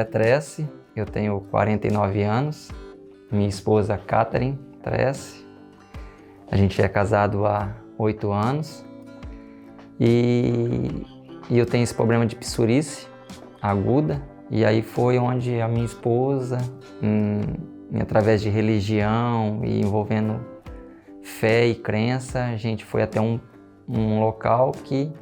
André Tresse, eu tenho 49 anos, minha esposa Catherine Tresse, a gente é casado há 8 anos e eu tenho esse problema de psoríase aguda, e aí foi onde a minha esposa, através de religião e envolvendo fé e crença, a gente foi até um local que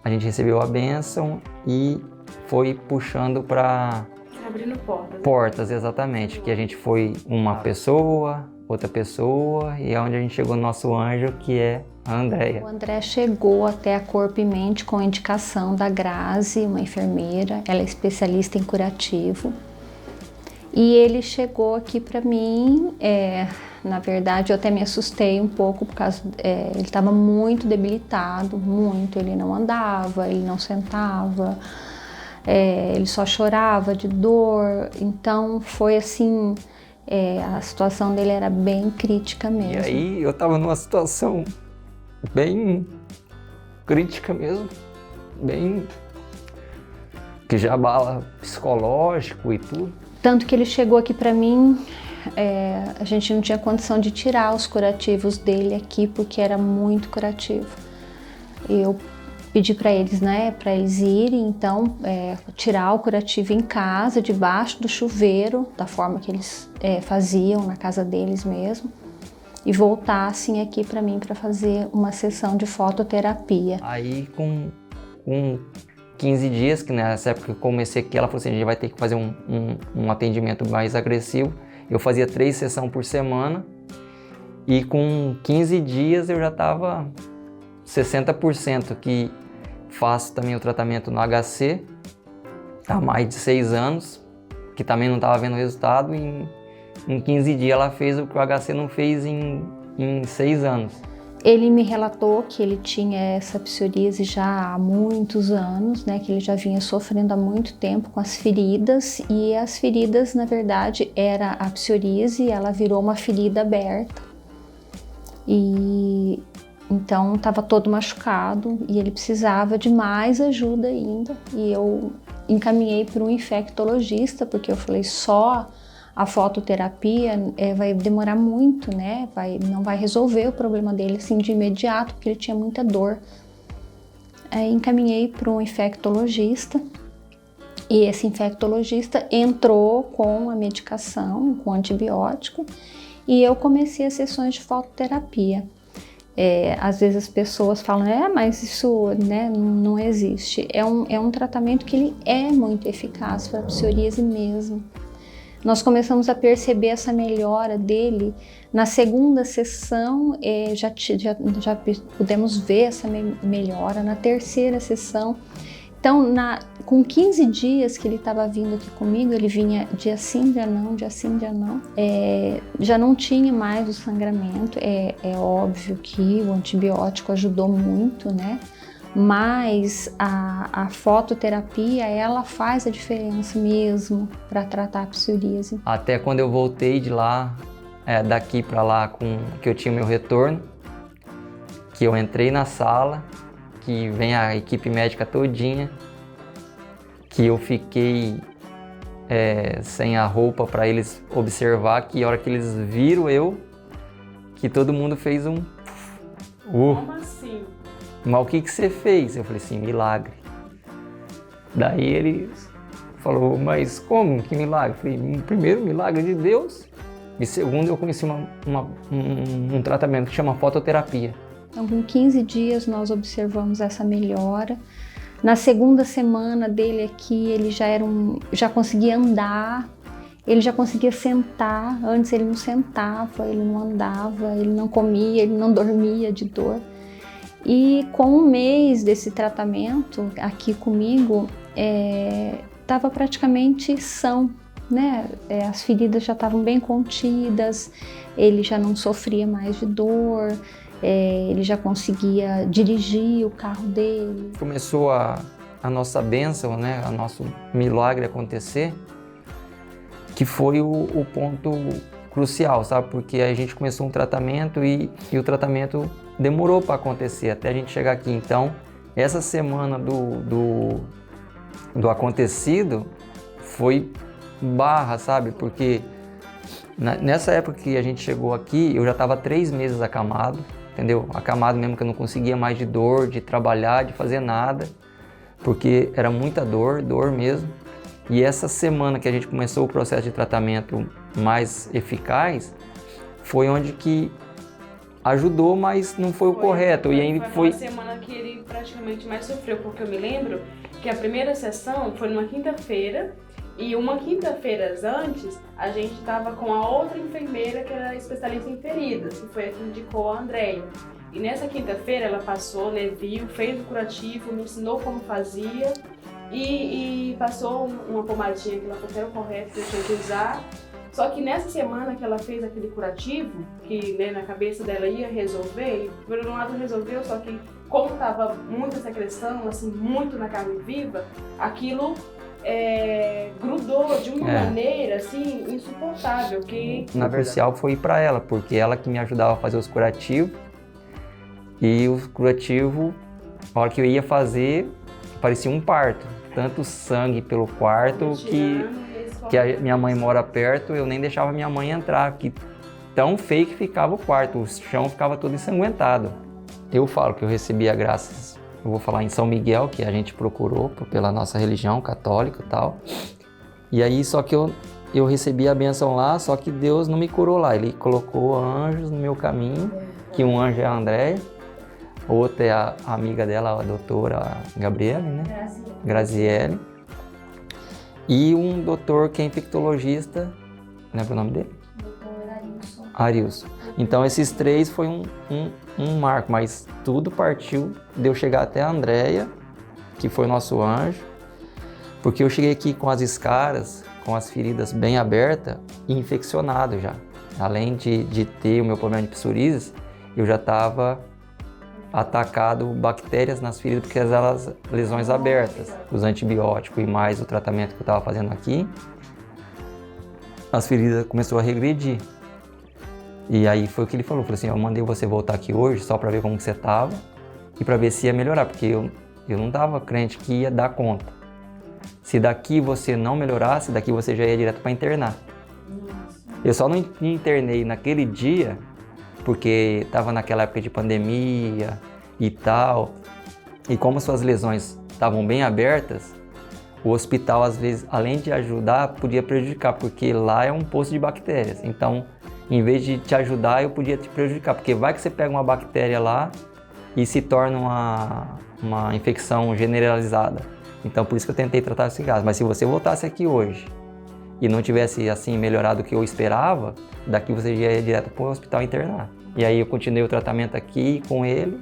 a gente recebeu a bênção e foi puxando para... Abrindo portas. Portas, exatamente. Que a gente foi uma pessoa, outra pessoa, e é onde a gente chegou no nosso anjo, que é a Andréia. O André chegou até a Corpo e Mente com indicação da Grazi, uma enfermeira. Ela é especialista em curativo. E ele chegou aqui para mim, na verdade eu até me assustei um pouco, por causa, ele estava muito debilitado, muito. Ele não andava, ele não sentava, ele só chorava de dor. Então foi assim, a situação dele era bem crítica mesmo. E aí eu estava numa situação bem crítica mesmo, bem que já abala psicológico e tudo. Tanto que ele chegou aqui para mim, a gente não tinha condição de tirar os curativos dele aqui, porque era muito curativo. Eu pedi para eles, né, para eles irem, então, tirar o curativo em casa, debaixo do chuveiro, da forma que eles faziam na casa deles mesmo, e voltassem aqui para mim para fazer uma sessão de fototerapia. Aí com 15 dias, que nessa época que eu comecei aqui, ela falou assim, a gente vai ter que fazer um atendimento mais agressivo. Eu fazia 3 sessões por semana e com 15 dias eu já estava 60%, que faço também o tratamento no HC há mais de 6 anos, que também não estava vendo resultado, e em 15 dias ela fez o que o HC não fez em 6 anos. Ele me relatou que ele tinha essa psoríase já há muitos anos, né, que ele já vinha sofrendo há muito tempo com as feridas, e as feridas, na verdade, era a psoríase, ela virou uma ferida aberta. E então estava todo machucado e ele precisava de mais ajuda ainda. E eu encaminhei para um infectologista, porque eu falei, só a fototerapia vai demorar muito, né? Não vai resolver o problema dele assim de imediato, porque ele tinha muita dor. Aí encaminhei para um infectologista, e esse infectologista entrou com a medicação, com antibiótico, e eu comecei as sessões de fototerapia. Às vezes as pessoas falam, mas isso, né, não existe. É um tratamento que ele é muito eficaz para a psoríase mesmo. Nós começamos a perceber essa melhora dele na segunda sessão, já pudemos ver essa melhora na terceira sessão. Então, com 15 dias que ele estava vindo aqui comigo, ele vinha dia sim, dia não, dia sim, dia não. Já não tinha mais o sangramento, é óbvio que o antibiótico ajudou muito, né? Mas a fototerapia, ela faz a diferença mesmo para tratar a psoríase. Até quando eu voltei de lá, daqui para lá, que eu tinha meu retorno, que eu entrei na sala, que vem a equipe médica todinha, que eu fiquei sem a roupa para eles observar, que a hora que eles viram que todo mundo fez um... Como assim? Mas o que você fez? Eu falei assim, milagre. Daí ele falou, mas como? Que milagre? Eu falei, primeiro, milagre de Deus. E segundo, eu conheci um tratamento que chama fototerapia. Então, com 15 dias nós observamos essa melhora. Na segunda semana dele aqui, ele já conseguia andar, ele já conseguia sentar. Antes ele não sentava, ele não andava, ele não comia, ele não dormia de dor. E com um mês desse tratamento aqui comigo, estava praticamente são, né? As feridas já estavam bem contidas, ele já não sofria mais de dor, ele já conseguia dirigir o carro dele. Começou a nossa bênção, né? O nosso milagre acontecer, que foi o ponto crucial, sabe? Porque a gente começou um tratamento e o tratamento demorou para acontecer, até a gente chegar aqui. Então, essa semana do acontecido foi barra, sabe? Porque nessa época que a gente chegou aqui, eu já estava 3 meses acamado, entendeu? Acamado mesmo, que eu não conseguia mais de dor, de trabalhar, de fazer nada, porque era muita dor mesmo. E essa semana que a gente começou o processo de tratamento mais eficaz, foi onde que ajudou, mas não foi o correto. E aí foi uma semana que ele praticamente mais sofreu, porque eu me lembro que a primeira sessão foi numa quinta-feira, e uma quinta-feira antes, a gente estava com a outra enfermeira que era especialista em feridas, que foi a que indicou a Andréia. E nessa quinta-feira ela passou, né, viu, fez o curativo, me ensinou como fazia e passou uma pomadinha que ela falou que era o correto que eu tinha que usar. Só que nessa semana que ela fez aquele curativo, que, né, na cabeça dela ia resolver, e por um lado resolveu, só que como estava muita secreção, assim, muito na carne viva, aquilo grudou de uma maneira assim insuportável. Que na crucial foi para ela, porque ela que me ajudava a fazer os curativos, e os curativos, a hora que eu ia fazer, parecia um parto, tanto sangue pelo quarto que a minha mãe mora perto, eu nem deixava minha mãe entrar, que tão feio que ficava o quarto, o chão ficava todo ensanguentado. Eu falo que eu recebia graças, eu vou falar em São Miguel, que a gente procurou pela nossa religião católica e tal. E aí só que eu recebi a bênção lá, só que Deus não me curou lá. Ele colocou anjos no meu caminho, que um anjo é a Andréia, outra é a amiga dela, a doutora Gabriele, né? Graziele. E um doutor que é infectologista, lembra o nome dele? Doutor Arilson. Então esses 3 foi um marco, mas tudo partiu de eu chegar até a Andréia, que foi nosso anjo, porque eu cheguei aqui com as escaras, com as feridas bem abertas e infeccionado já. Além de ter o meu problema de psoríase, eu já estava atacado bactérias nas feridas, porque elas lesões abertas. Os antibióticos e mais o tratamento que eu estava fazendo aqui, as feridas começaram a regredir. E aí foi o que ele falou assim, eu mandei você voltar aqui hoje só para ver como que você estava e para ver se ia melhorar, porque eu não estava crente que ia dar conta. Se daqui você não melhorasse, daqui você já ia direto para internar. Eu só não internei naquele dia, porque estava naquela época de pandemia e tal, e como suas lesões estavam bem abertas, o hospital às vezes, além de ajudar, podia prejudicar, porque lá é um poço de bactérias. Então, em vez de te ajudar, eu podia te prejudicar, porque vai que você pega uma bactéria lá e se torna uma infecção generalizada. Então, por isso que eu tentei tratar esse caso. Mas se você voltasse aqui hoje e não tivesse assim melhorado o que eu esperava, daqui você já ia direto para o hospital internar. E aí eu continuei o tratamento aqui com ele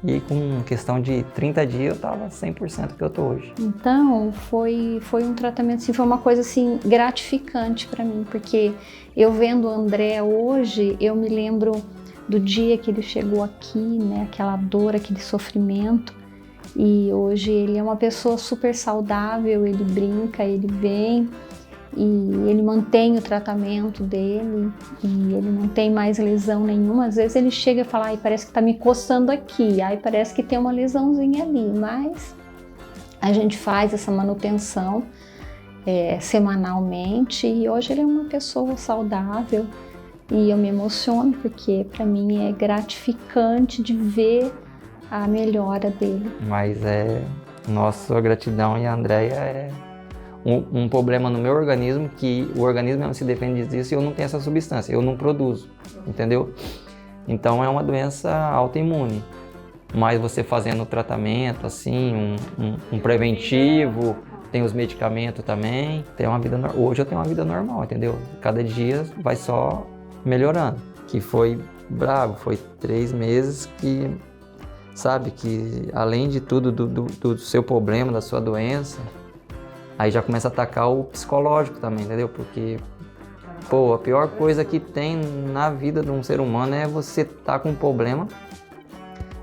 e com questão de 30 dias eu estava 100% que eu estou hoje. Então foi um tratamento, assim, foi uma coisa assim gratificante para mim, porque eu vendo o André hoje, eu me lembro do dia que ele chegou aqui, né, aquela dor, aquele sofrimento, e hoje ele é uma pessoa super saudável, ele brinca, ele vem e ele mantém o tratamento dele e ele não tem mais lesão nenhuma. Às vezes ele chega e fala, ai, parece que tá me coçando aqui, ai, parece que tem uma lesãozinha ali, mas a gente faz essa manutenção semanalmente e hoje ele é uma pessoa saudável e eu me emociono porque para mim é gratificante de ver a melhora dele. Mas nossa gratidão e a Andréia é um problema no meu organismo, que o organismo não se defende disso e eu não tenho essa substância, eu não produzo, entendeu? Então é uma doença autoimune, mas você fazendo o tratamento, assim, um preventivo, tem os medicamentos também, hoje eu tenho uma vida normal, entendeu? Cada dia vai só melhorando, que foi bravo, foi 3 meses que, sabe, que além de tudo do seu problema, da sua doença, aí já começa a atacar o psicológico também, entendeu? Porque, a pior coisa que tem na vida de um ser humano é você estar com um problema,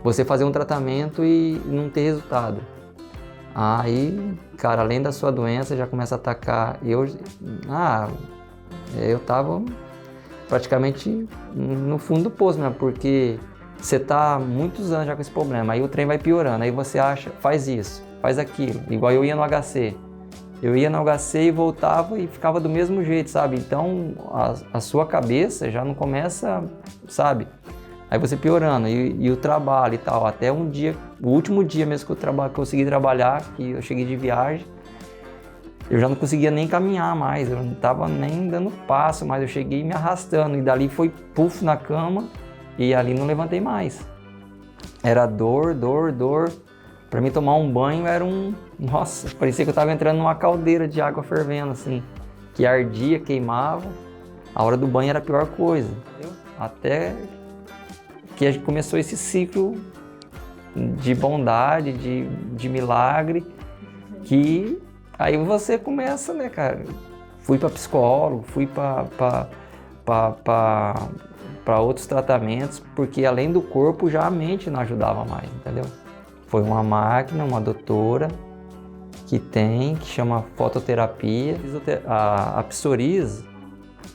você fazer um tratamento e não ter resultado. Aí, cara, além da sua doença, já começa a atacar. Eu tava praticamente no fundo do poço mesmo, porque você tá há muitos anos já com esse problema, aí o trem vai piorando, aí você acha, faz isso, faz aquilo, igual eu ia no HC. Eu ia na UHC e voltava e ficava do mesmo jeito, sabe? Então a sua cabeça já não começa, sabe? Aí você piorando, e o trabalho e tal, até um dia, o último dia mesmo que eu consegui trabalhar, que eu cheguei de viagem, eu já não conseguia nem caminhar mais, eu não tava nem dando passo, mas eu cheguei me arrastando, e dali foi puf na cama, e ali não levantei mais. Era dor. Pra mim tomar um banho era nossa, parecia que eu tava entrando numa caldeira de água fervendo, assim, que ardia, queimava. A hora do banho era a pior coisa, entendeu? Até que a gente começou esse ciclo de bondade, de milagre, que aí você começa, né, cara? Fui para psicólogo, fui para outros tratamentos, porque além do corpo, já a mente não ajudava mais, entendeu? Foi uma máquina, uma doutora que chama fototerapia. A psoríase,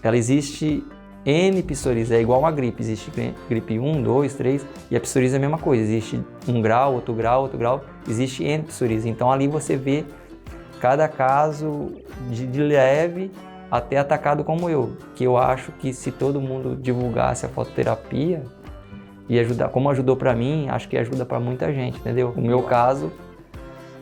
ela existe N psoríase, é igual uma gripe, existe gripe 1, 2, 3, e a psoríase é a mesma coisa, existe 1 grau, outro grau, existe N psoríase. Então ali você vê cada caso de leve até atacado como eu, que eu acho que se todo mundo divulgasse a fototerapia, e ajudar, como ajudou para mim, acho que ajuda para muita gente, entendeu? No meu caso,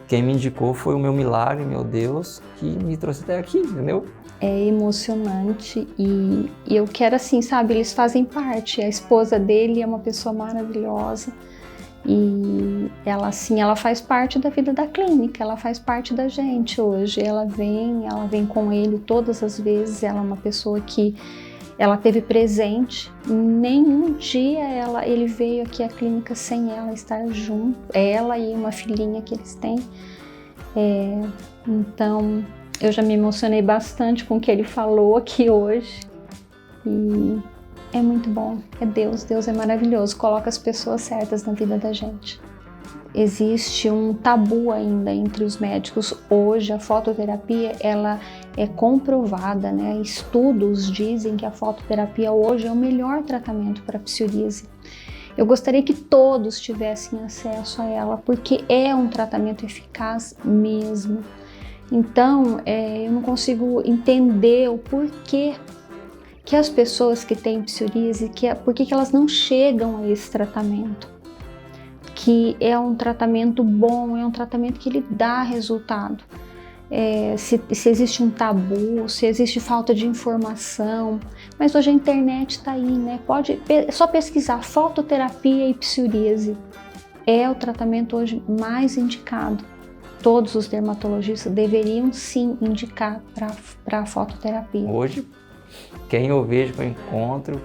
quem me indicou foi o meu milagre, meu Deus, que me trouxe até aqui, entendeu? É emocionante e eu quero assim, sabe, eles fazem parte. A esposa dele é uma pessoa maravilhosa e ela assim, ela faz parte da vida da clínica, ela faz parte da gente hoje. Ela vem com ele todas as vezes, ela é uma pessoa que ela teve presente, nenhum dia ele veio aqui à clínica sem ela estar junto, ela e uma filhinha que eles têm. Então, eu já me emocionei bastante com o que ele falou aqui hoje e é muito bom, Deus é maravilhoso, coloca as pessoas certas na vida da gente. Existe um tabu ainda entre os médicos. Hoje a fototerapia ela é comprovada, né? Estudos dizem que a fototerapia hoje é o melhor tratamento para a psoríase. Eu gostaria que todos tivessem acesso a ela, porque é um tratamento eficaz mesmo. Então, eu não consigo entender o porquê que as pessoas que têm psoríase, por que elas não chegam a esse tratamento. Que é um tratamento bom, é um tratamento que ele dá resultado. Se existe um tabu, se existe falta de informação, mas hoje a internet está aí, né? É só pesquisar fototerapia e psoríase. É o tratamento hoje mais indicado. Todos os dermatologistas deveriam sim indicar para a fototerapia. Hoje, quem eu vejo, que eu encontro,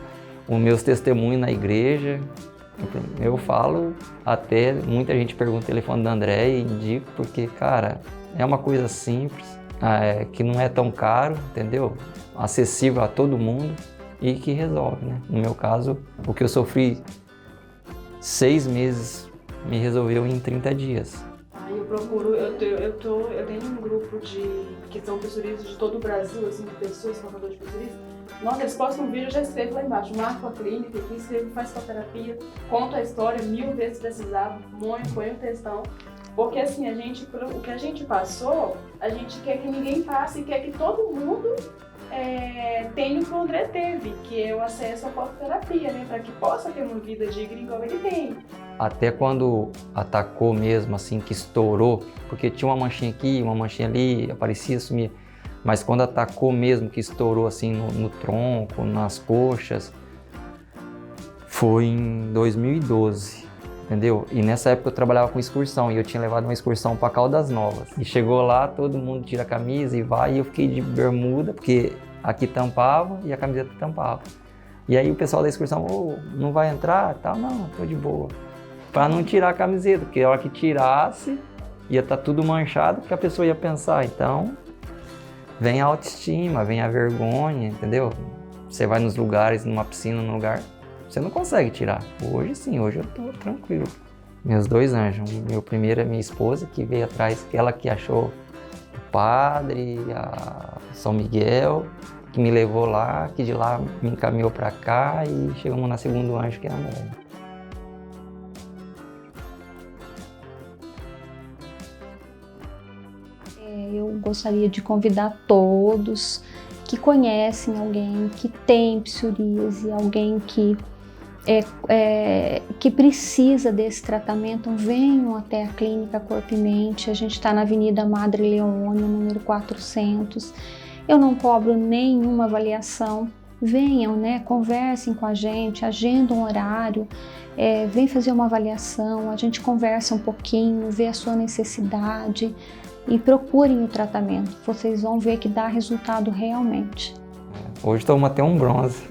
os meus testemunhos na igreja, eu falo, até muita gente pergunta o telefone da André e indico, porque, cara, é uma coisa simples, que não é tão caro, entendeu? Acessível a todo mundo e que resolve, né? No meu caso, o que eu sofri 6 meses me resolveu em 30 dias. Eu procuro, eu tenho um grupo que são psoríases de todo o Brasil, assim, de pessoas portadoras de psoríase. Nossa, eles postam um vídeo, eu já escrevo lá embaixo, marco a clínica, aqui escrevo, faz fototerapia, conto a história 1000 vezes precisava, põe um textão. Porque assim, o que a gente passou, a gente quer que ninguém passe e quer que todo mundo tenha o que o André teve, que é o acesso à fototerapia, né? Para que possa ter uma vida digna igual ele tem. Até quando atacou mesmo, assim, que estourou, porque tinha uma manchinha aqui, uma manchinha ali, aparecia, sumia. Mas quando atacou mesmo, que estourou assim no tronco, nas coxas, foi em 2012, entendeu? E nessa época eu trabalhava com excursão e eu tinha levado uma excursão para Caldas Novas. E chegou lá, todo mundo tira a camisa e vai, e eu fiquei de bermuda, porque aqui tampava e a camiseta tampava. E aí o pessoal da excursão, não vai entrar? Tá, não, tô de boa. Para não tirar a camiseta, porque a hora que tirasse, ia estar tudo manchado, porque a pessoa ia pensar, então... Vem a autoestima, vem a vergonha, entendeu? Você vai nos lugares, numa piscina, num lugar, você não consegue tirar. Hoje sim, hoje eu tô tranquilo. Meus 2 anjos, meu primeiro é minha esposa, que veio atrás, ela que achou o padre, a São Miguel, que me levou lá, que de lá me encaminhou para cá e chegamos na segundo anjo, que é a mãe. Eu gostaria de convidar todos que conhecem alguém que tem psoríase, alguém que precisa desse tratamento, venham até a Clínica Corpo e Mente. A gente está na Avenida Madre Leônia, número 400. Eu não cobro nenhuma avaliação. Venham, né? Conversem com a gente, agendem um horário, vem fazer uma avaliação, a gente conversa um pouquinho, vê a sua necessidade e procurem o tratamento. Vocês vão ver que dá resultado realmente. Hoje tomamos até um bronze.